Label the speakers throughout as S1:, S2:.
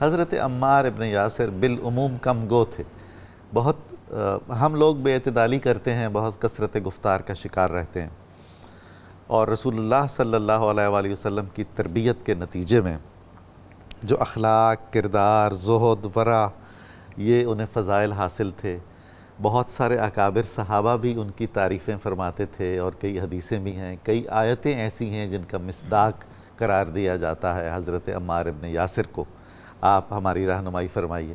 S1: حضرت عمار ابن یاسر بالعموم کم گو تھے، بہت ہم لوگ بے اعتدالی کرتے ہیں، بہت کثرت گفتار کا شکار رہتے ہیں، اور رسول اللہ صلی اللہ علیہ وآلہ وسلم کی تربیت کے نتیجے میں جو اخلاق، کردار، زہد، ورع، یہ انہیں فضائل حاصل تھے۔ بہت سارے اکابر صحابہ بھی ان کی تعریفیں فرماتے تھے، اور کئی حدیثیں بھی ہیں، کئی آیتیں ایسی ہیں جن کا مصداق قرار دیا جاتا ہے حضرت عمار ابن یاسر کو۔ آپ ہماری رہنمائی فرمائیے۔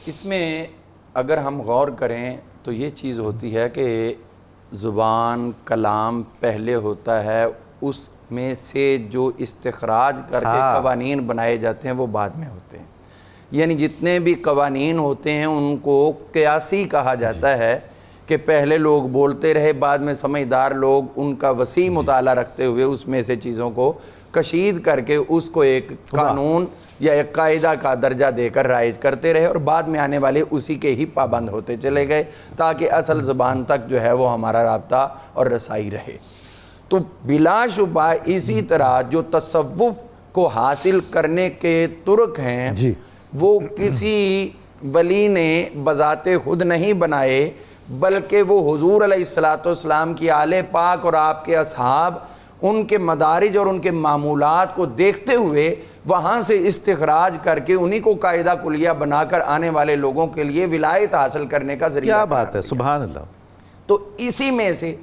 S2: اس میں اگر ہم غور کریں تو یہ چیز ہوتی ہے کہ زبان، کلام پہلے ہوتا ہے، اس میں سے جو استخراج کر کے قوانین بنائے جاتے ہیں وہ بعد میں ہوتے ہیں۔ یعنی جتنے بھی قوانین ہوتے ہیں ان کو قیاسی کہا جاتا ہے کہ پہلے لوگ بولتے رہے، بعد میں سمجھدار لوگ ان کا وسیع مطالعہ رکھتے ہوئے اس میں سے چیزوں کو کشید کر کے اس کو ایک قانون یا ایک قاعدہ کا درجہ دے کر رائج کرتے رہے، اور بعد میں آنے والے اسی کے ہی پابند ہوتے چلے گئے تاکہ اصل زبان تک جو ہے وہ ہمارا رابطہ اور رسائی رہے۔ تو بلا شبہ اسی طرح جو تصوف کو حاصل کرنے کے طرق ہیں وہ کسی ولی نے بذات خود نہیں بنائے، بلکہ وہ حضور علیہ السلام کی آل پاک اور آپ کے اصحاب ان کے مدارج اور ان کے معمولات کو دیکھتے ہوئے وہاں سے استخراج کر کے انہی کو قاعدہ کلیہ بنا کر آنے والے لوگوں کے لیے ولایت حاصل کرنے کا ذریعہ۔
S1: کیا بات ہے، سبحان اللہ۔
S2: تو اسی میں سے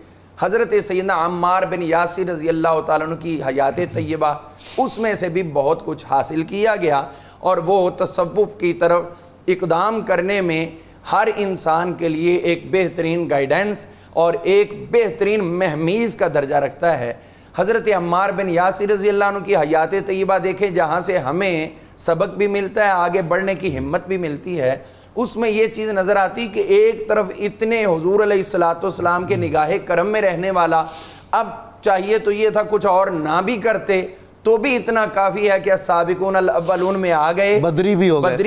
S2: حضرت سیدنا عمار بن یاسر رضی اللہ تعالیٰ عنہ کی حیات طیبہ، اس میں سے بھی بہت کچھ حاصل کیا گیا، اور وہ تصوف کی طرف اقدام کرنے میں ہر انسان کے لیے ایک بہترین گائیڈنس اور ایک بہترین مہمیز کا درجہ رکھتا ہے۔ حضرت عمار بن یاسر رضی اللہ عنہ کی حیات طیبہ دیکھیں، جہاں سے ہمیں سبق بھی ملتا ہے، آگے بڑھنے کی ہمت بھی ملتی ہے۔ اس میں یہ چیز نظر آتی کہ ایک طرف اتنے حضور علیہ السلام کے نگاہ کرم میں رہنے والا، اب چاہیے تو یہ تھا کچھ اور نہ بھی کرتے تو بھی اتنا کافی ہے کہ السابقون الاولون میں آ گئے، بدری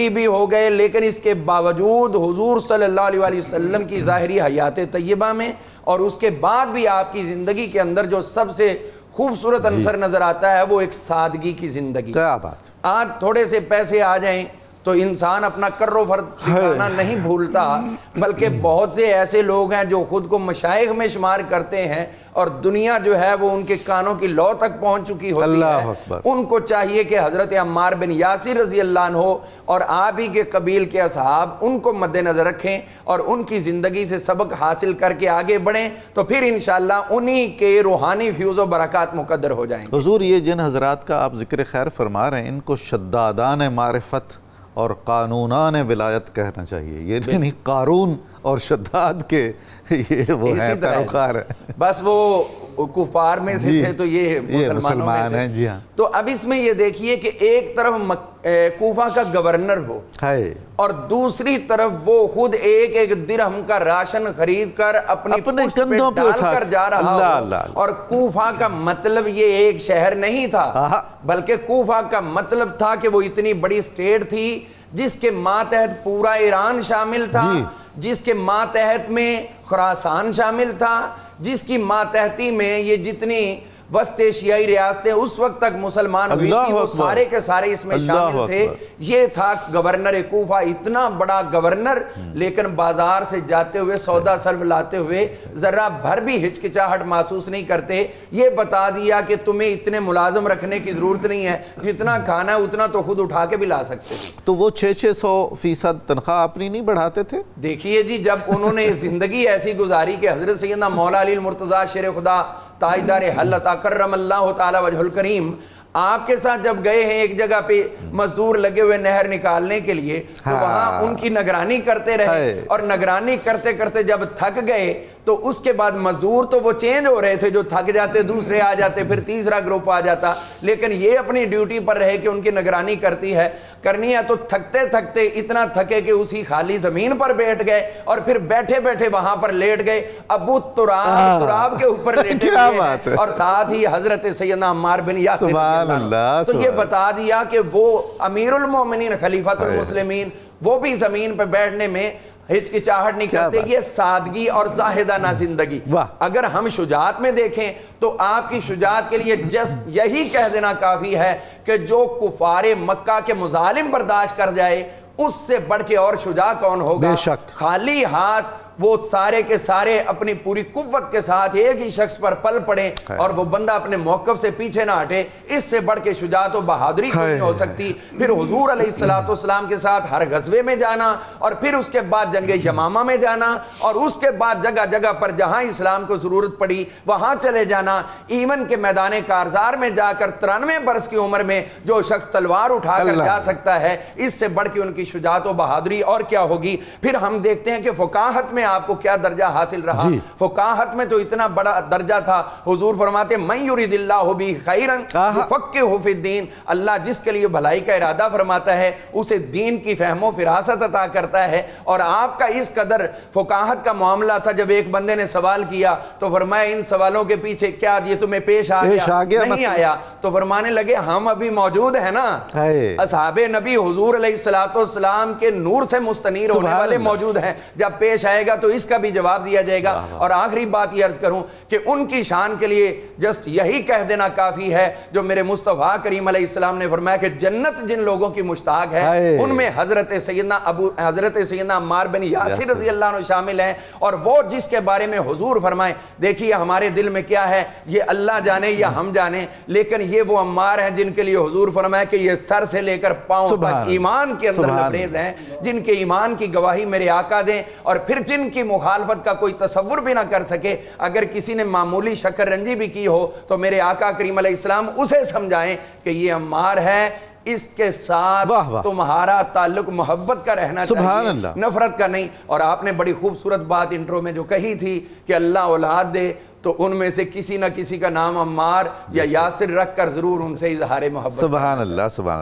S2: بھی ہو گئے، لیکن اس کے باوجود حضور صلی اللہ علیہ وآلہ وسلم کی ظاہری حیات طیبہ میں اور اس کے بعد بھی آپ کی زندگی کے اندر جو سب سے خوبصورت عنصر نظر آتا ہے وہ ایک سادگی کی زندگی۔
S1: کیا بات!
S2: آج تھوڑے سے پیسے آ جائیں تو انسان اپنا کر و فرد ٹھکانا نہیں بھولتا، بلکہ بہت سے ایسے لوگ ہیں جو خود کو مشائخ میں شمار کرتے ہیں اور دنیا جو ہے وہ ان کے کانوں کی لو تک پہنچ چکی ہوتی ہے۔ ان کو چاہیے کہ حضرت عمار بن یاسر رضی اللہ عنہ اور آپ ہی کے قبیل کے اصحاب ان کو مد نظر رکھیں اور ان کی زندگی سے سبق حاصل کر کے آگے بڑھیں، تو پھر انشاءاللہ انہی کے روحانی فیوز و برکات مقدر ہو جائیں گے۔
S1: حضور، یہ جن حضرات کا آپ ذکر خیر فرما رہے ہیں ان کو شدادان معرفت اور قانونان ولایت کہنا چاہیے، یہ نہیں قارون اور شداد کے یہ وہ ہیں پیروکار ہیں،
S2: بس وہ کفار میں سے تھے تو یہ
S1: مسلمان ہیں۔ جی ہاں۔
S2: تو اب اس میں یہ دیکھیے کہ ایک طرف کوفہ کا گورنر ہو اور دوسری طرف وہ خود ایک ایک درہم کا راشن خرید کر اپنے کندھوں پہ ڈال کر جا رہا ہو، اور کوفہ کا مطلب یہ ایک شہر نہیں تھا، بلکہ کوفہ کا مطلب تھا کہ وہ اتنی بڑی اسٹیٹ تھی جس کے ماتحت پورا ایران شامل تھا، جس کے ماتحت میں خراسان شامل تھا، جس کی ماتحتی میں یہ جتنی وسط ایشیائی ریاستیں اس وقت تک مسلمان ہوئی تھی وہ سارے کے سارے اس میں شامل تھے۔ یہ تھا گورنر کوفہ، اتنا بڑا گورنر، لیکن بازار سے جاتے ہوئے سودا صرف لاتے ہوئے ذرا بھر بھی ہچکچاہٹ محسوس نہیں کرتے۔ یہ بتا دیا کہ تمہیں اتنے ملازم رکھنے کی ضرورت نہیں ہے، جتنا کھانا ہے اتنا تو خود اٹھا کے بھی لا سکتے تھے۔
S1: تو وہ 600% تنخواہ اپنی نہیں بڑھاتے تھے؟
S2: دیکھیے جی، جب انہوں نے زندگی ایسی گزاری کہ حضرت سیدنا مولا علی المرتضیٰ شیر خدا تاجدار حلت کرم اللہ تعالی وجہ الکریم آپ کے ساتھ جب گئے ہیں ایک جگہ پہ مزدور لگے ہوئے نہر نکالنے کے لیے، تو وہاں ان کی نگرانی کرتے رہے، اور نگرانی کرتے کرتے جب تھک گئے تو اس کے بعد مزدور تو وہ چینج ہو رہے تھے، جو تھک جاتے دوسرے آ جاتے، پھر تیسرا گروپ آ جاتا، لیکن یہ اپنی ڈیوٹی پر رہے کہ ان کی نگرانی کرنی ہے۔ تو تھکتے تھکتے اتنا تھکے کہ اسی خالی زمین پر بیٹھ گئے اور پھر بیٹھے بیٹھے وہاں پر لیٹ گئے، ابو تراب کے اوپر لیٹے ہوئے، اور ساتھ ہی حضرت سیدنا عمار بن یاسر۔ تو یہ بتا دیا کہ وہ امیر المومنین خلیفۃ المسلمین وہ بھی زمین پہ بیٹھنے میں ہچکچاہٹ نہیں کرتے، یہ سادگی اور زاہدانہ زندگی۔ اگر ہم شجاعت میں دیکھیں تو آپ کی شجاعت کے لیے جسٹ یہی کہہ دینا کافی ہے کہ جو کفار مکہ کے مظالم برداشت کر جائے، اس سے بڑھ کے اور شجاع کون ہوگا؟
S1: بے شک۔
S2: خالی ہاتھ وہ سارے کے سارے اپنی پوری قوت کے ساتھ ایک ہی شخص پر پل پڑیں اور وہ بندہ اپنے موقف سے پیچھے نہ ہٹے، اس سے بڑھ کے شجاعت و بہادری کوئی نہیں ہو سکتی۔ پھر حضور علیہ السلام کے ساتھ ہر غزوے میں جانا، اور پھر اس کے بعد جنگ یمامہ میں جانا، اور اس کے بعد جگہ جگہ پر جہاں اسلام کو ضرورت پڑی وہاں چلے جانا، ایون کے میدان کارزار میں جا کر 93 برس کی عمر میں جو شخص تلوار اٹھا کر جا سکتا ہے، اس سے بڑھ کے ان کی شجاعت و بہادری اور کیا ہوگی؟ پھر ہم دیکھتے ہیں کہ فقاہت میں آپ کو کیا درجہ حاصل رہا۔ فقاہت میں تو اتنا بڑا درجہ تھا، حضور فرماتے من یرید اللہ بہ خیرا یفقہہ فی الدین، اللہ جس کے لیے بھلائی کا ارادہ فرماتا ہے اسے دین کی فہم و فراست عطا کرتا ہے۔ اور آپ کا اس قدر فقاہت کا معاملہ تھا، جب ایک بندے نے سوال کیا تو فرمایا ان سوالوں کے پیچھے کیا یہ تمہیں پیش آ گیا؟ نہیں آیا۔ تو فرمانے لگے ہم ابھی موجود ہیں نا، اصحاب نبی حضور علیہ السلام کے نور سے مستنیر ہونے والے موجود ہیں، جب پیش آئے گا تو اس کا بھی جواب دیا جائے گا۔ اور آخری بات یہ عرض کروں کہ ان کی شان کے لیے جسٹ یہی کہہ دینا کافی ہے جو میرے مصطفیٰ کریم علیہ السلام نے فرمایا کہ جنت جن لوگوں کی مشتاق ہے ان میں حضرت سیدنا عمار بن یاسر رضی اللہ عنہ شامل ہیں۔ اور وہ جس کے بارے میں حضور فرمائے دیکھیے ہمارے دل میں کیا ہے یہ اللہ جانے یا ہم جانے، لیکن یہ وہ عمار ہیں جن کے لیے حضور فرمایا کہ یہ سر سے لے کر پاؤں تک ایمان کے اندر لبریز ہیں، جن کے ایمان کی گواہی میرے آقا دیں، اور پھر جن کی مخالفت کا کوئی تصور بھی نہ کر سکے۔ اگر کسی نے معمولی شکر رنجی بھی کی ہو تو میرے آقا کریم علیہ السلام اسے سمجھائیں کہ یہ عمار ہے، اس کے ساتھ تمہارا تعلق محبت کا رہنا چاہیے، نفرت کا نہیں۔ اور آپ نے بڑی خوبصورت بات انٹرو میں جو کہی تھی کہ اللہ اولاد دے تو ان میں سے کسی نہ کسی کا نام عمار یا یاسر رکھ کر ضرور ان سے اظہار محبت۔
S1: سبحان اللہ، سبحان اللہ۔